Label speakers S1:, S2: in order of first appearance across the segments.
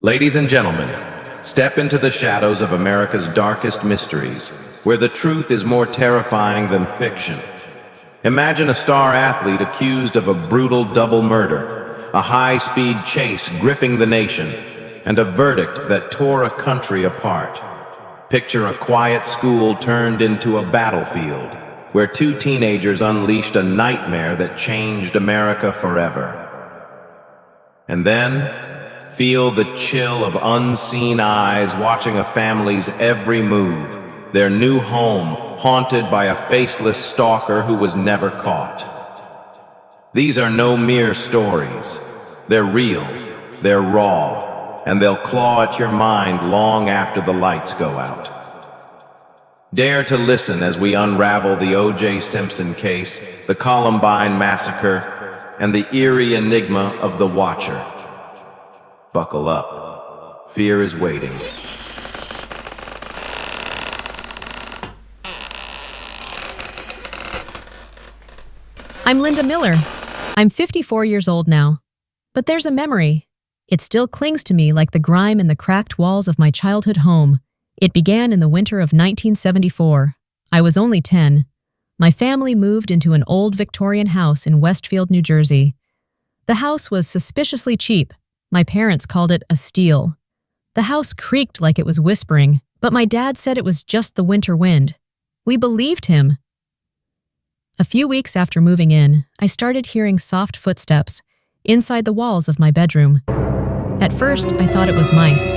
S1: Ladies and gentlemen, step into the shadows of America's darkest mysteries, where the truth is more terrifying than fiction. Imagine a star athlete accused of a brutal double murder, a high-speed chase gripping the nation, and a verdict that tore a country apart. Picture a quiet school turned into a battlefield, where two teenagers unleashed a nightmare that changed America forever. And then, feel the chill of unseen eyes watching a family's every move, their new home haunted by a faceless stalker who was never caught. These are no mere stories. They're real, they're raw, and they'll claw at your mind long after the lights go out. Dare to listen as we unravel the O.J. Simpson case, the Columbine massacre, and the eerie enigma of the Watcher. Buckle up. Fear is waiting.
S2: I'm Linda Miller. I'm 54 years old now. But there's a memory. It still clings to me like the grime in the cracked walls of my childhood home. It began in the winter of 1974. I was only 10. My family moved into an old Victorian house in Westfield, New Jersey. The house was suspiciously cheap. My parents called it a steal. The house creaked like it was whispering, but my dad said it was just the winter wind. We believed him. A few weeks after moving in, I started hearing soft footsteps inside the walls of my bedroom. At first, I thought it was mice.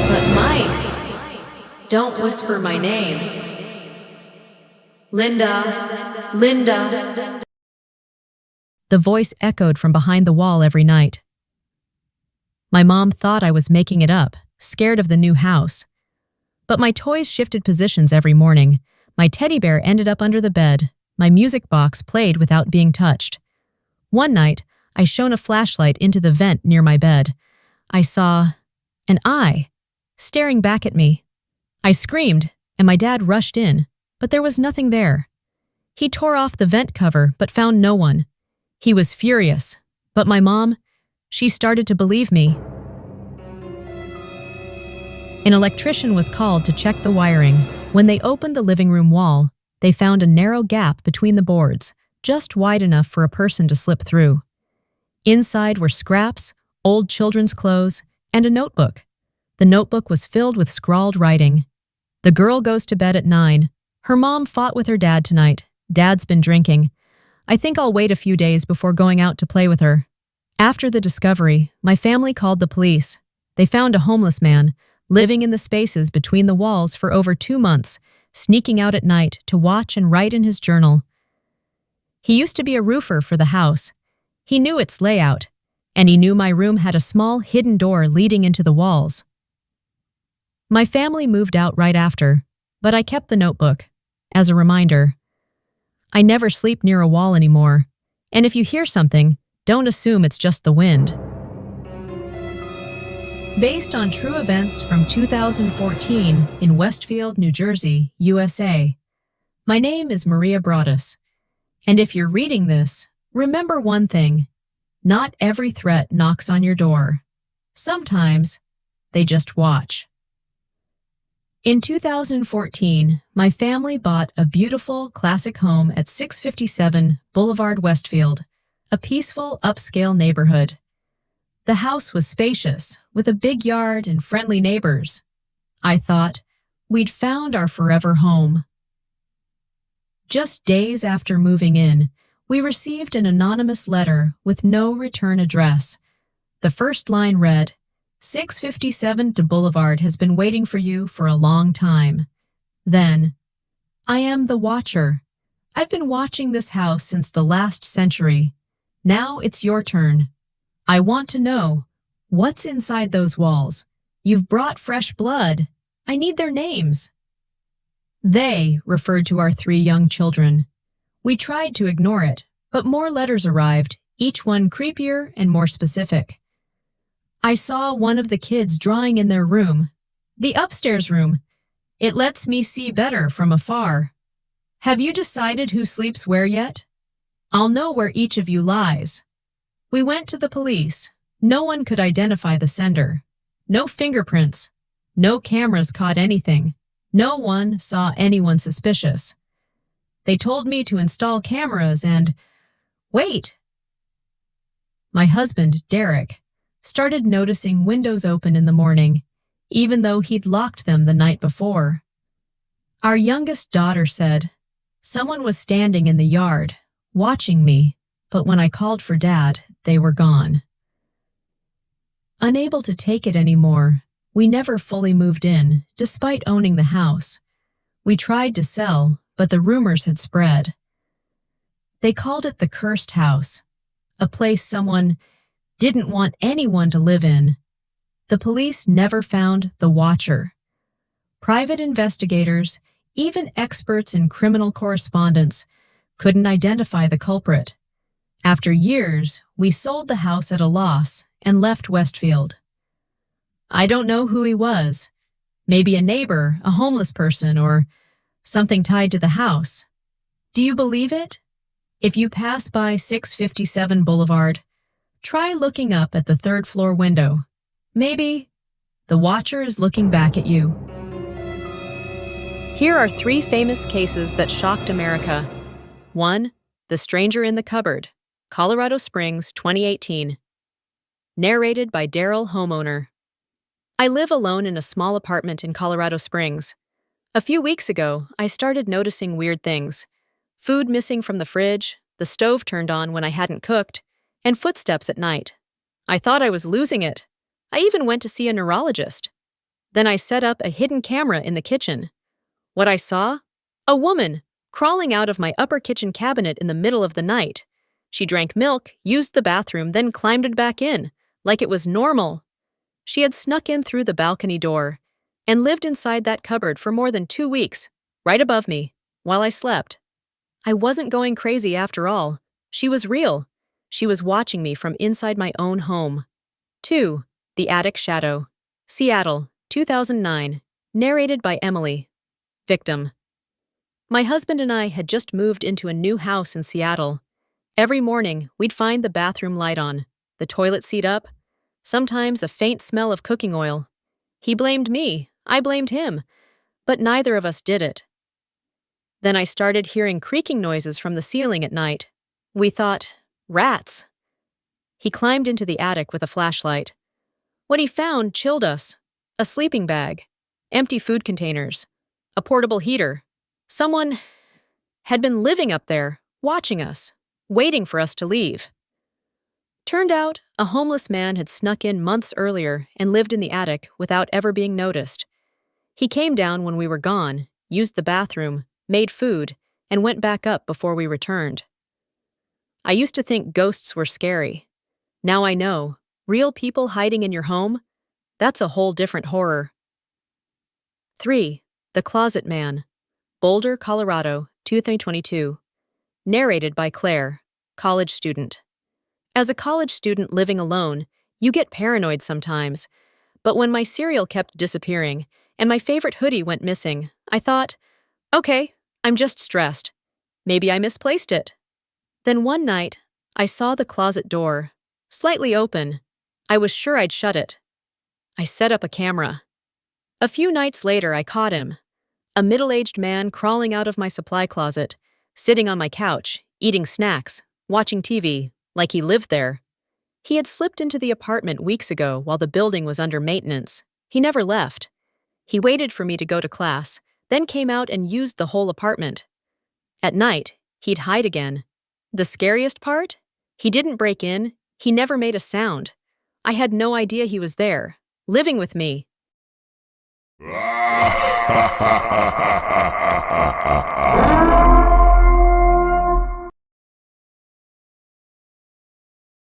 S2: But mice don't whisper my name. Linda, Linda. The voice echoed from behind the wall every night. My mom thought I was making it up, scared of the new house. But my toys shifted positions every morning. My teddy bear ended up under the bed. My music box played without being touched. One night, I shone a flashlight into the vent near my bed. I saw an eye staring back at me. I screamed, and my dad rushed in, but there was nothing there. He tore off the vent cover, but found no one. He was furious, but my mom, she started to believe me. An electrician was called to check the wiring. When they opened the living room wall, they found a narrow gap between the boards, just wide enough for a person to slip through. Inside were scraps, old children's clothes, and a notebook. The notebook was filled with scrawled writing. The girl goes to bed at 9. Her mom fought with her dad tonight. Dad's been drinking. I think I'll wait a few days before going out to play with her. After the discovery, my family called the police. They found a homeless man living in the spaces between the walls for over 2 months, sneaking out at night to watch and write in his journal. He used to be a roofer for the house. He knew its layout, and he knew my room had a small hidden door leading into the walls. My family moved out right after, but I kept the notebook as a reminder. I never sleep near a wall anymore, and if you hear something, don't assume it's just the wind. Based on true events from 2014 in Westfield, New Jersey, USA. My name is Maria Broaddus, and if you're reading this, remember one thing: not every threat knocks on your door. Sometimes they just watch. In 2014, my family bought a beautiful, classic home at 657 Boulevard, Westfield, a peaceful, upscale neighborhood. The house was spacious, with a big yard and friendly neighbors. I thought we'd found our forever home. Just days after moving in, we received an anonymous letter with no return address. The first line read, 657 de Boulevard has been waiting for you for a long time. Then, I am the Watcher. I've been watching this house since the last century. Now it's your turn. I want to know, what's inside those walls? You've brought fresh blood. I need their names. They referred to our 3 young children. We tried to ignore it, but more letters arrived, each one creepier and more specific. I saw one of the kids drawing in their room, the upstairs room. It lets me see better from afar. Have you decided who sleeps where yet? I'll know where each of you lies. We went to the police. No one could identify the sender. No fingerprints. No cameras caught anything. No one saw anyone suspicious. They told me to install cameras and wait. My husband, Derek, started noticing windows open in the morning, even though he'd locked them the night before. Our youngest daughter said, "Someone was standing in the yard, watching me, but when I called for Dad, they were gone." Unable to take it anymore, we never fully moved in, despite owning the house. We tried to sell, but the rumors had spread. They called it the cursed house, a place someone didn't want anyone to live in. The police never found the watcher. Private investigators, even experts in criminal correspondence, couldn't identify the culprit. After years, we sold the house at a loss and left Westfield. I don't know who he was. Maybe a neighbor, a homeless person, or something tied to the house. Do you believe it? If you pass by 657 Boulevard, try looking up at the third-floor window. Maybe the watcher is looking back at you. Here are 3 famous cases that shocked America. 1. The Stranger in the Cupboard, Colorado Springs, 2018. Narrated by Daryl, homeowner. I live alone in a small apartment in Colorado Springs. A few weeks ago, I started noticing weird things. Food missing from the fridge, the stove turned on when I hadn't cooked, and footsteps at night. I thought I was losing it. I even went to see a neurologist. Then I set up a hidden camera in the kitchen. What I saw? A woman crawling out of my upper kitchen cabinet in the middle of the night. She drank milk, used the bathroom, then climbed back in, like it was normal. She had snuck in through the balcony door and lived inside that cupboard for more than 2 weeks, right above me, while I slept. I wasn't going crazy after all. She was real. She was watching me from inside my own home. 2. The Attic Shadow, Seattle, 2009. Narrated by Emily. Victim. My husband and I had just moved into a new house in Seattle. Every morning, we'd find the bathroom light on, the toilet seat up, sometimes a faint smell of cooking oil. He blamed me, I blamed him, but neither of us did it. Then I started hearing creaking noises from the ceiling at night. We thought, rats. He climbed into the attic with a flashlight. What he found chilled us. A sleeping bag, empty food containers, a portable heater. Someone had been living up there, watching us, waiting for us to leave. Turned out, a homeless man had snuck in months earlier and lived in the attic without ever being noticed. He came down when we were gone, used the bathroom, made food, and went back up before we returned. I used to think ghosts were scary. Now I know, real people hiding in your home, that's a whole different horror. 3. The Closet Man, Boulder, Colorado, 2022. Narrated by Claire, college student. As a college student living alone, you get paranoid sometimes. But when my cereal kept disappearing and my favorite hoodie went missing, I thought, okay, I'm just stressed. Maybe I misplaced it. Then one night, I saw the closet door, slightly open. I was sure I'd shut it. I set up a camera. A few nights later, I caught him. A middle-aged man crawling out of my supply closet, sitting on my couch, eating snacks, watching TV, like he lived there. He had slipped into the apartment weeks ago while the building was under maintenance. He never left. He waited for me to go to class, then came out and used the whole apartment. At night, he'd hide again. The scariest part? He didn't break in. He never made a sound. I had no idea he was there, living with me.